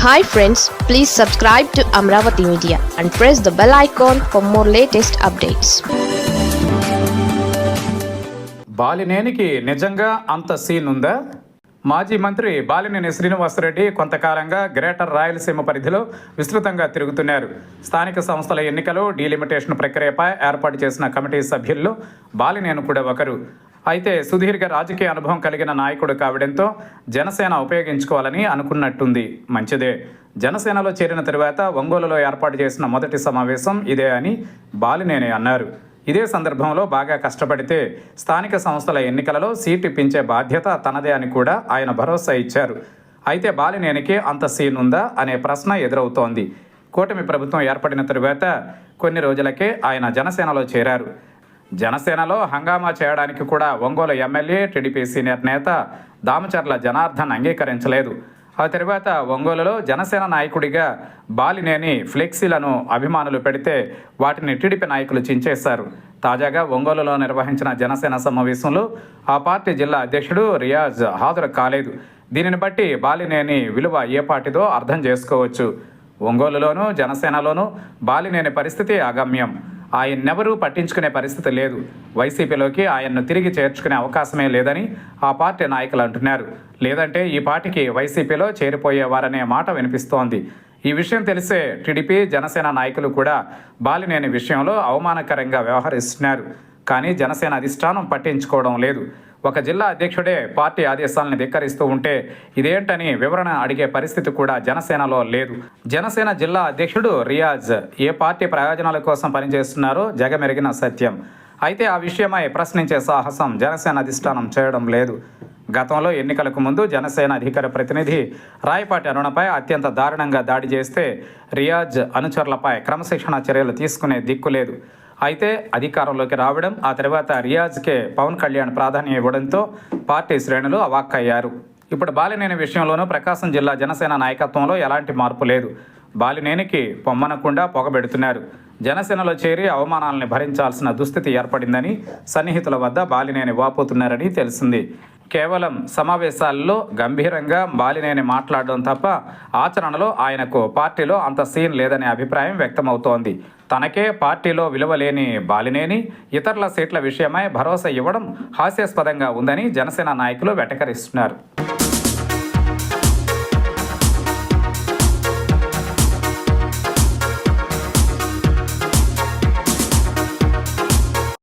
Hi friends, please subscribe to Amravati Media and press the bell icon for more latest updates. బాలినేనికి నిజంగా అంత scene ఉందా? మాజీ మంత్రి బాలినేని శ్రీనివాసరెడ్డి కొంతకాలంగా గ్రేటర్ రాయలసీమ పరిధిలో విస్తృతంగా తిరుగుతున్నారు. స్థానిక సంస్థల ఎన్నికలు డీలిమిటేషన్ ప్రక్రియపై ఏర్పాటు చేసిన కమిటీ సభ్యుల్లో బాలినేని కూడా ఒకరు. అయితే సుదీర్ఘ రాజకీయ అనుభవం కలిగిన నాయకుడు కావడంతో జనసేన ఉపయోగించుకోవాలని అనుకున్నట్టుంది. మంచిదే. జనసేనలో చేరిన తరువాత ఒంగోలులో ఏర్పాటు చేసిన మొదటి సమావేశం ఇదే అని బాలినేని అన్నారు. ఇదే సందర్భంలో బాగా కష్టపడితే స్థానిక సంస్థల ఎన్నికలలో సీటు ఇప్పించే బాధ్యత తనదే అని కూడా ఆయన భరోసా ఇచ్చారు. అయితే బాలినేనికి అంత సీన్ ఉందా అనే ప్రశ్న ఎదురవుతోంది. కూటమి ప్రభుత్వం ఏర్పడిన తరువాత కొన్ని రోజులకే ఆయన జనసేనలో చేరారు. జనసేనలో హంగామా చేయడానికి కూడా ఒంగోలు ఎమ్మెల్యే టీడీపీ సీనియర్ నేత దామచర్ల జనార్దన్ అంగీకరించలేదు. ఆ తర్వాత ఒంగోలులో జనసేన నాయకుడిగా బాలినేని ఫ్లెక్సీలను అభిమానులు పెడితే వాటిని టీడీపీ నాయకులు చించేశారు. తాజాగా ఒంగోలులో నిర్వహించిన జనసేన సమావేశంలో ఆ పార్టీ జిల్లా అధ్యక్షుడు రియాజ్ హాజరు కాలేదు. దీనిని బట్టి బాలినేని విలువ ఏ పార్టీదో అర్థం చేసుకోవచ్చు. ఒంగోలులోనూ జనసేనలోనూ బాలినేని పరిస్థితి అగమ్యం. ఆయన్నెవరూ పట్టించుకునే పరిస్థితి లేదు. వైసీపీలోకి ఆయన్ను తిరిగి చేర్చుకునే అవకాశమే లేదని ఆ పార్టీ నాయకులు అంటున్నారు. లేదంటే ఈ పార్టీకి వైసీపీలో చేరిపోయేవారనే మాట వినిపిస్తోంది. ఈ విషయం తెలిసే టీడీపీ జనసేన నాయకులు కూడా బాలినేని విషయంలో అవమానకరంగా వ్యవహరిస్తున్నారు. కానీ జనసేన అధిష్టానం పట్టించుకోవడం లేదు. ఒక జిల్లా అధ్యక్షుడే పార్టీ ఆదేశాలను ధిక్కరిస్తూ ఉంటే ఇదేంటని వివరణ అడిగే పరిస్థితి కూడా జనసేనలో లేదు. జనసేన జిల్లా అధ్యక్షుడు రియాజ్ ఏ పార్టీ ప్రయోజనాల కోసం పనిచేస్తున్నారో జగమెరిగిన సత్యం. అయితే ఆ విషయమై ప్రశ్నించే సాహసం జనసేన అధిష్టానం చేయడం లేదు. గతంలో ఎన్నికలకు ముందు జనసేన అధికార ప్రతినిధి రాయపాటి అరుణపై అత్యంత దారుణంగా దాడి చేస్తే రియాజ్ అనుచరులపై క్రమశిక్షణ చర్యలు తీసుకునే దిక్కు లేదు. అయితే అధికారంలోకి రావడం, ఆ తర్వాత రియాజ్కే పవన్ కళ్యాణ్ ప్రాధాన్యం ఇవ్వడంతో పార్టీ శ్రేణులు అవాక్కయ్యారు. ఇప్పుడు బాలినేని విషయంలోనూ ప్రకాశం జిల్లా జనసేన నాయకత్వంలో ఎలాంటి మార్పు లేదు. బాలినేనికి పొమ్మనకుండా పొగబెడుతున్నారు. జనసేనలో చేరి అవమానాలను భరించాల్సిన దుస్థితి ఏర్పడిందని సన్నిహితుల వద్ద బాలినేని వాపోతున్నారని తెలిసింది. కేవలం సమావేశాల్లో గంభీరంగా బాలినేని మాట్లాడడం తప్ప ఆచరణలో ఆయనకు పార్టీలో అంత సీన్ లేదనే అభిప్రాయం వ్యక్తమవుతోంది. తనకే పార్టీలో విలువ లేని బాలినేని ఇతరుల సీట్ల విషయమై భరోసా ఇవ్వడం హాస్యాస్పదంగా ఉందని జనసేన నాయకులు వెటకరిస్తున్నారు.